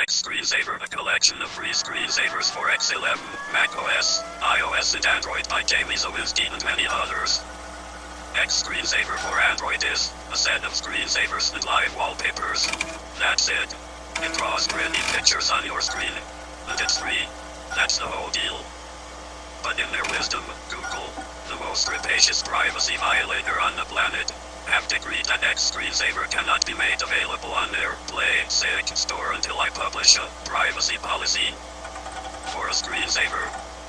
XScreenSaver, a collection of free screensavers for X11, macOS, iOS and Android by Jamie Zawinski and many others. XScreenSaver for Android is a set of screensavers and live wallpapers. That's it. It draws pretty pictures on your screen. And it's free. That's the whole deal. But in their wisdom, Google, the most rapacious privacy violator on the planet, have decreed that XScreenSaver cannot be made available on their Play store until I publish a privacy policy. For a screensaver.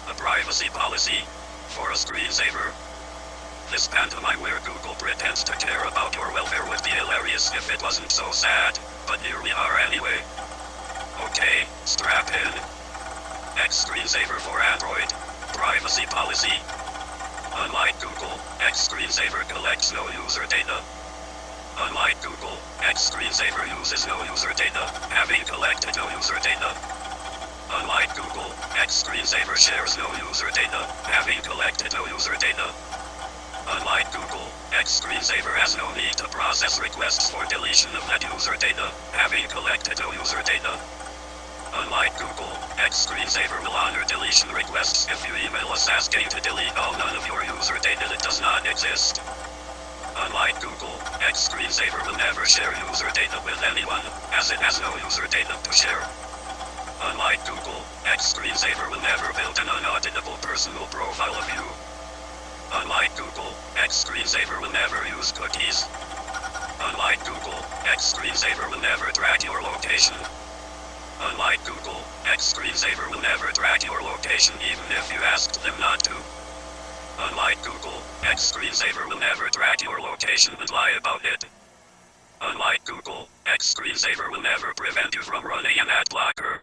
A privacy policy. For a screensaver. This pantomime where Google pretends to care about your welfare would be hilarious if it wasn't so sad, but here we are anyway. Okay, strap in. XScreenSaver for Android. Privacy policy. Unlike Google, XScreenSaver collects no user data. Unlike Google, XScreenSaver uses no user data, having collected no user data. Unlike Google, XScreenSaver shares no user data, having collected no user data. Unlike Google, XScreenSaver has no need to process requests for deletion of that user data, having collected no user data. Unlike Google, XScreenSaver will honor deletion requests if you email us asking to delete all none of your user data that does not exist. Unlike Google, XScreenSaver will never share user data with anyone, as it has no user data to share. Unlike Google, XScreenSaver will never build an unauditable personal profile of you. Unlike Google, XScreenSaver will never use cookies. Unlike Google, XScreenSaver will never track your location. Unlike Google, XScreenSaver will never track your location even if you asked them not to. Unlike Google, XScreenSaver will never track your location and lie about it. Unlike Google, XScreenSaver will never prevent you from running an ad blocker.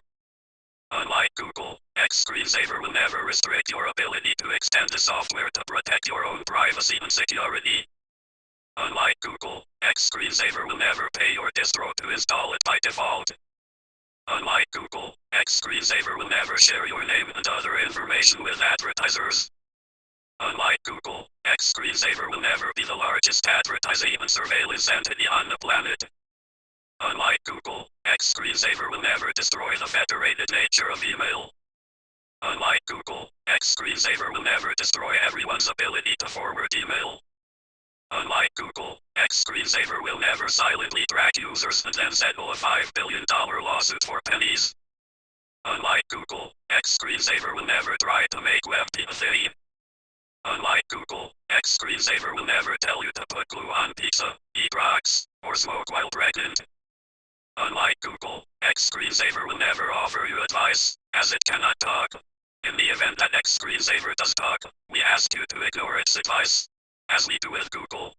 Unlike Google, XScreenSaver will never restrict your ability to extend the software to protect your own privacy and security. Unlike Google, XScreenSaver will never pay your distro to install it by default. Unlike Google, XScreenSaver will never share your name and other information with advertisers. Unlike Google, XScreenSaver will never be the largest advertising and surveillance entity on the planet. Unlike Google, XScreenSaver will never destroy the federated nature of email. Unlike Google, XScreenSaver will never destroy everyone's ability to forward email. Unlike Google, XScreenSaver will never silently track users and then settle a $5 billion lawsuit for pennies. Unlike Google, XScreenSaver will never try to make WebP a thing. Unlike Google, XScreenSaver will never tell you to put glue on pizza, eat rocks, or smoke while pregnant. Unlike Google, XScreenSaver will never offer you advice, as it cannot talk. In the event that XScreenSaver does talk, we ask you to ignore its advice, as we do with Google.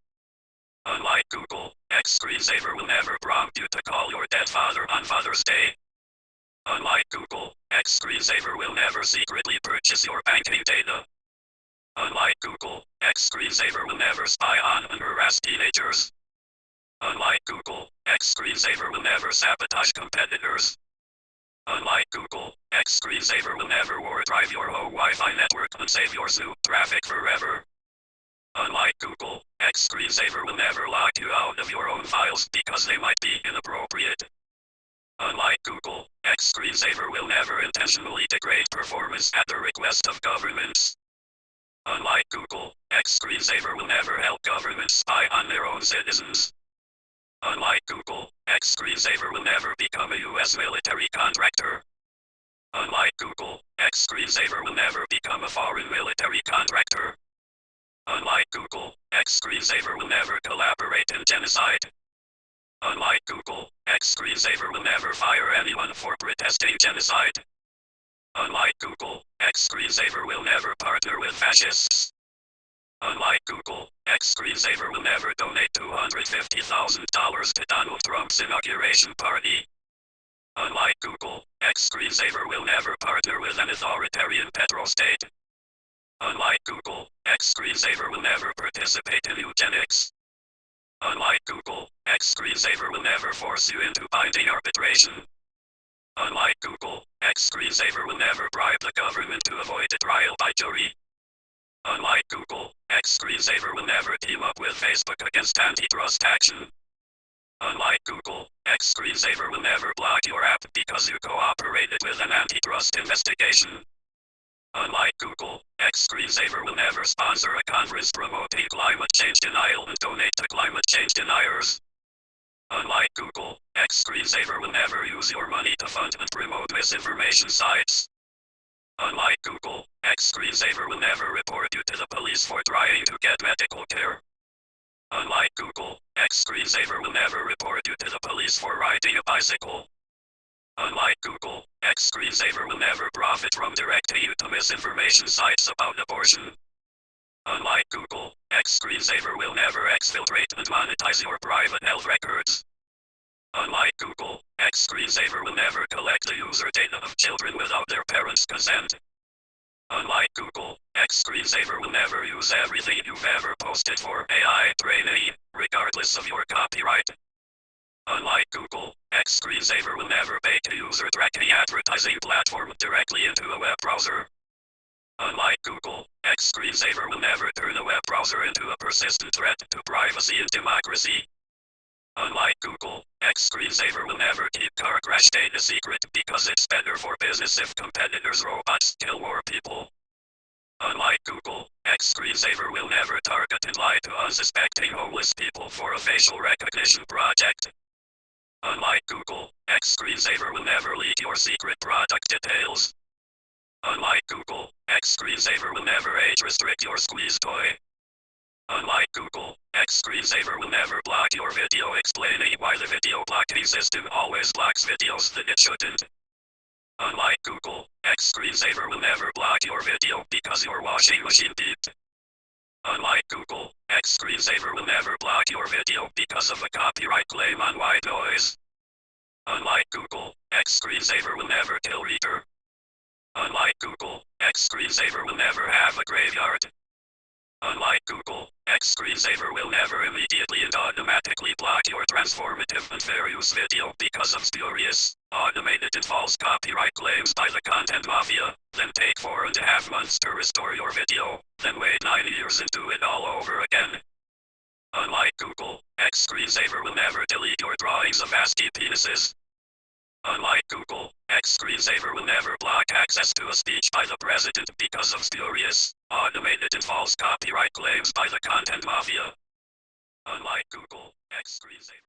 Unlike Google, XScreenSaver will never prompt you to call your dead father on Father's Day. Unlike Google, XScreenSaver will never secretly purchase your banking data. Unlike Google, XScreenSaver will never spy on and harass teenagers. Unlike Google, XScreenSaver will never sabotage competitors. Unlike Google, XScreenSaver will never war drive your whole Wi-Fi network and save your Snoop traffic forever. Unlike Google, XScreenSaver will never lock you out of your own files because they might be inappropriate. Unlike Google, XScreenSaver will never intentionally degrade performance at the request of governments. Unlike Google, XScreenSaver will never help governments spy on their own citizens. Unlike Google, XScreenSaver will never become a U.S. military contractor. Unlike Google, XScreenSaver will never become a foreign military contractor. Unlike Google, XScreenSaver will never collaborate in genocide. Unlike Google, XScreenSaver will never fire anyone for protesting genocide. Unlike Google, XScreenSaver will never partner with fascists. Unlike Google, XScreenSaver will never donate $250,000 to Donald Trump's inauguration party. Unlike Google, XScreenSaver will never partner with an authoritarian petrostate. Unlike Google, XScreenSaver will never participate in eugenics. Unlike Google, XScreenSaver will never force you into binding arbitration. Unlike Google, XScreenSaver will never bribe the government to avoid a trial by jury. Unlike Google, XScreenSaver will never team up with Facebook against antitrust action. Unlike Google, XScreenSaver will never block your app because you cooperated with an antitrust investigation. Unlike Google, XScreenSaver will never sponsor a conference promoting climate change denial and donate to climate change deniers. Unlike Google, XScreenSaver will never use your money to fund and promote misinformation sites. Unlike Google, XScreenSaver will never report you to the police for trying to get medical care. Unlike Google, XScreenSaver will never report you to the police for riding a bicycle. Unlike Google, XScreenSaver will never profit from directing you to misinformation sites about abortion. Unlike Google, XScreenSaver will never exfiltrate and monetize your private health records. Unlike Google, XScreenSaver will never collect the user data of children without their parents' consent. Unlike Google, XScreenSaver will never use everything you've ever posted for AI training, regardless of your copyright. Unlike Google, XScreenSaver will never bake a user tracking advertising platform directly into a web browser. Unlike Google, XScreenSaver will never turn a web browser into a persistent threat to privacy and democracy. Unlike Google, XScreenSaver will never keep car crash data secret because it's better for business if competitors' robots kill more people. Unlike Google, XScreenSaver will never target and lie to unsuspecting homeless people for a facial recognition project. Unlike Google, XScreenSaver will never leak your secret product details. Unlike Google, XScreenSaver will never age restrict your squeeze toy. Unlike Google, XScreenSaver will never block your video explaining why the video blocking system always blocks videos that it shouldn't. Unlike Google, XScreenSaver will never block your video because your washing machine beeped. Unlike Google, XScreenSaver will never block your video because of a copyright claim on white noise. Unlike Google, XScreenSaver will never kill reader. Unlike Google, XScreenSaver will never have a graveyard. Unlike Google, XScreenSaver will never immediately and automatically block your transformative and fair use video because of spurious, automated and false copyright claims by the content mafia, then take 4.5 months to restore your video, then wait 9 years and do it all over again. Unlike Google, XScreenSaver will never delete your drawings of ASCII penises. Unlike Google, XScreenSaver will never block access to a speech by the president because of spurious, automated and false copyright claims by the content mafia. Unlike Google, XScreenSaver